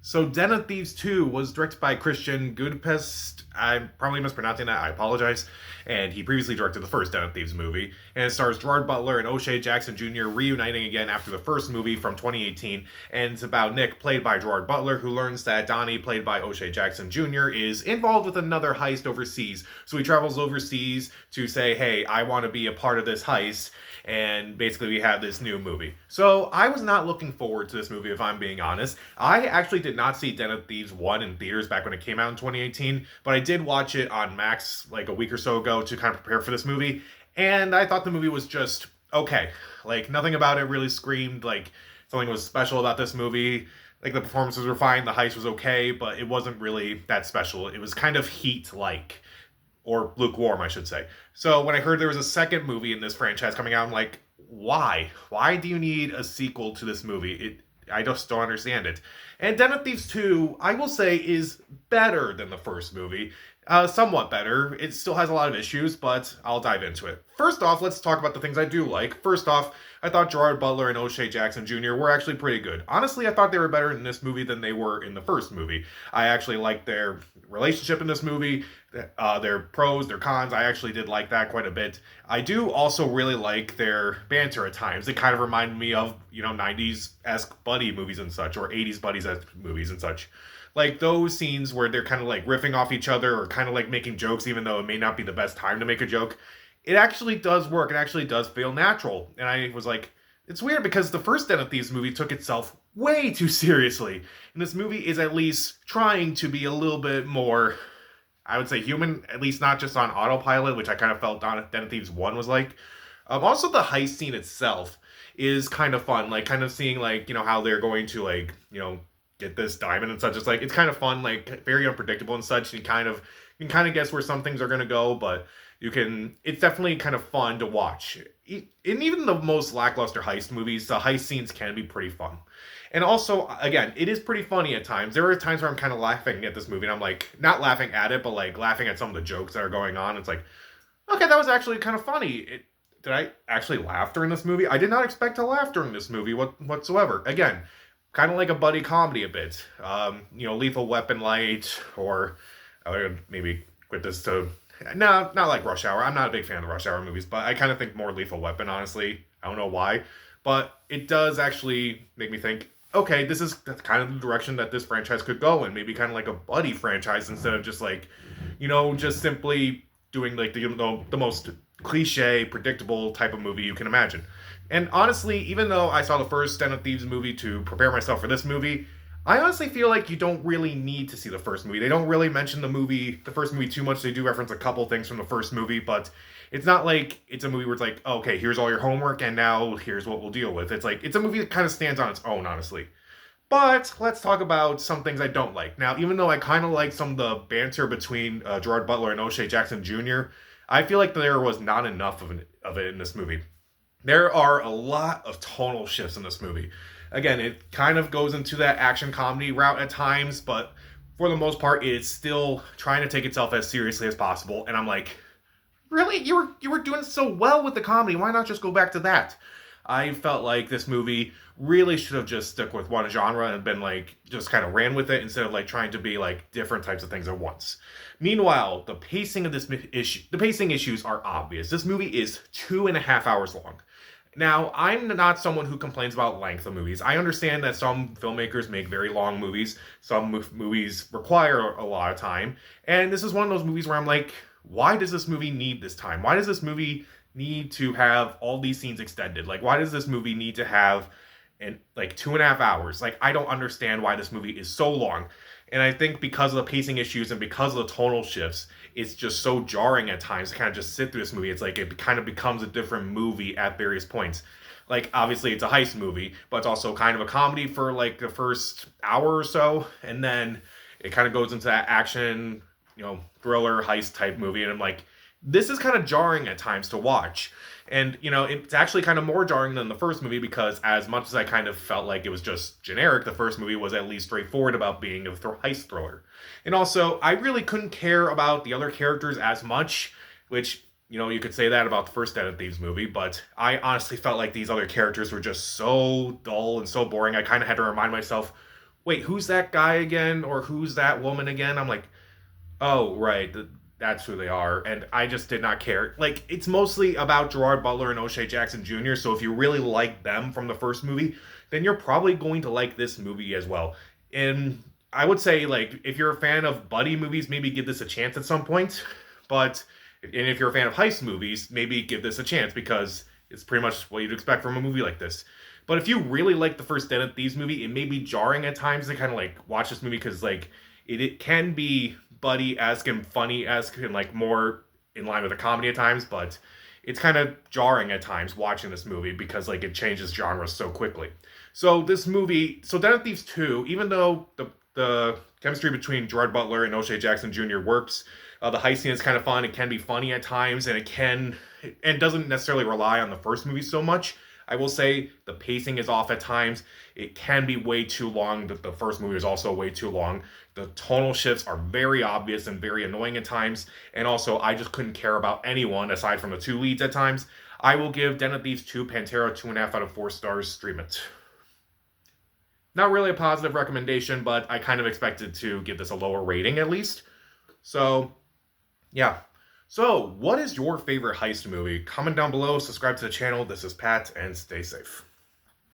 So Den of Thieves 2 was directed by Christian Gudepest. I'm probably mispronouncing that. I apologize. And he previously directed the first Den of Thieves movie. And it stars Gerard Butler and O'Shea Jackson Jr. reuniting again after the first movie from 2018. And it's about Nick, played by Gerard Butler, who learns that Donnie, played by O'Shea Jackson Jr., is involved with another heist overseas. So he travels overseas to say, hey, I want to be a part of this heist. And basically we have this new movie. So I was not looking forward to this movie, if I'm being honest. I actually did not see Den of Thieves 1 in theaters back when it came out in 2018, but I did watch it on Max like a week or so ago to kind of prepare for this movie, and I thought the movie was just okay. Like, nothing about it really screamed like something was special about this movie. Like, the performances were fine, the heist was okay, but it wasn't really that special. It was kind of Heat-like, or lukewarm, I should say. So when I heard there was a second movie in this franchise coming out, I'm like, why? Why do you need a sequel to this movie? I just don't understand it. And Den of Thieves 2, I will say, is better than the first movie. Somewhat better. It still has a lot of issues, but I'll dive into it. First off, let's talk about the things I do like. First off, I thought Gerard Butler and O'Shea Jackson Jr. were actually pretty good. Honestly, I thought they were better in this movie than they were in the first movie. I actually liked their relationship in this movie, their pros, their cons. I actually did like that quite a bit. I do also really like their banter at times. It kind of reminded me of, 90s-esque buddy movies and such, or 80s buddies-esque movies and such. Like those scenes where they're kind of like riffing off each other or kind of like making jokes, even though it may not be the best time to make a joke. It actually does work. It actually does feel natural. And I was like, it's weird because the first Den of Thieves movie took itself way too seriously. And this movie is at least trying to be a little bit more, I would say, human, at least not just on autopilot, which I kind of felt Den of Thieves 1 was like. Also, the heist scene itself is kind of fun. Like, kind of seeing, like, how they're going to, like, get this diamond and such. It's like, it's kind of fun, like, very unpredictable and such. You can kind of guess where some things are going to go, but it's definitely kind of fun to watch. In even the most lackluster heist movies, the heist scenes can be pretty fun. And also, again, it is pretty funny at times. There are times where I'm kind of laughing at this movie, and I'm like, not laughing at it, but like laughing at some of the jokes that are going on. It's like, okay, that was actually kind of funny. Did I actually laugh during this movie? I did not expect to laugh during this movie whatsoever. Again, kind of like a buddy comedy a bit. Lethal Weapon light, or I would maybe quit this to. No, not like Rush Hour. I'm not a big fan of the Rush Hour movies, but I kind of think more Lethal Weapon, honestly. I don't know why. But it does actually make me think, okay, that's kind of the direction that this franchise could go in. Maybe kind of like a buddy franchise instead of just like, just simply doing like the most cliche, predictable type of movie you can imagine. And honestly, even though I saw the first Den of Thieves movie to prepare myself for this movie, I honestly feel like you don't really need to see the first movie. They don't really mention the first movie too much. They do reference a couple things from the first movie, but it's not like it's a movie where it's like, oh, okay, here's all your homework, and now here's what we'll deal with. It's like, it's a movie that kind of stands on its own, honestly. But let's talk about some things I don't like. Now, even though I kind of like some of the banter between Gerard Butler and O'Shea Jackson Jr., I feel like there was not enough of it in this movie. There are a lot of tonal shifts in this movie. Again, it kind of goes into that action comedy route at times, but for the most part, it's still trying to take itself as seriously as possible. And I'm like, really? You were doing so well with the comedy. Why not just go back to that? I felt like this movie really should have just stuck with one genre and been like, just kind of ran with it instead of like trying to be like different types of things at once. Meanwhile, the pacing issues are obvious. This movie is 2.5 hours long. Now, I'm not someone who complains about length of movies. I understand that some filmmakers make very long movies. Some movies require a lot of time. And this is one of those movies where I'm like, why does this movie need this time? Why does this movie need to have all these scenes extended? Like, why does this movie need to have like 2.5 hours? Like, I don't understand why this movie is so long. And I think because of the pacing issues and because of the tonal shifts, it's just so jarring at times to kind of just sit through this movie. It's like it kind of becomes a different movie at various points. Like, obviously, it's a heist movie, but it's also kind of a comedy for like the first hour or so. And then it kind of goes into that action, thriller heist type movie. And I'm like, this is kind of jarring at times to watch. And, it's actually kind of more jarring than the first movie because as much as I kind of felt like it was just generic, the first movie was at least straightforward about being a heist thriller. And also, I really couldn't care about the other characters as much, which, you could say that about the first Den of Thieves movie, but I honestly felt like these other characters were just so dull and so boring. I kind of had to remind myself, wait, who's that guy again? Or who's that woman again? I'm like, oh, right. That's who they are. And I just did not care. Like, it's mostly about Gerard Butler and O'Shea Jackson Jr., so if you really like them from the first movie, then you're probably going to like this movie as well. And I would say, like, if you're a fan of buddy movies, maybe give this a chance at some point. But, and if you're a fan of heist movies, maybe give this a chance because it's pretty much what you'd expect from a movie like this. But if you really like the first Den of Thieves movie, it may be jarring at times to kind of like watch this movie because like it can be buddy-esque and funny-esque and like more in line with a comedy at times, but it's kind of jarring at times watching this movie because like it changes genres so quickly. So this movie, so Den of Thieves 2, even though the chemistry between Gerard Butler and O'Shea Jackson Jr. works, the heist scene is kind of fun. It can be funny at times, and it can and doesn't necessarily rely on the first movie so much. I will say the pacing is off at times. It can be way too long. The first movie is also way too long. The tonal shifts are very obvious and very annoying at times. And also, I just couldn't care about anyone aside from the two leads at times. I will give Den of Thieves 2 Pantera 2.5 out of 4 stars. Stream it. Not really a positive recommendation, but I kind of expected to give this a lower rating at least. So, yeah. So, what is your favorite heist movie? Comment down below, subscribe to the channel. This is Pat, and stay safe.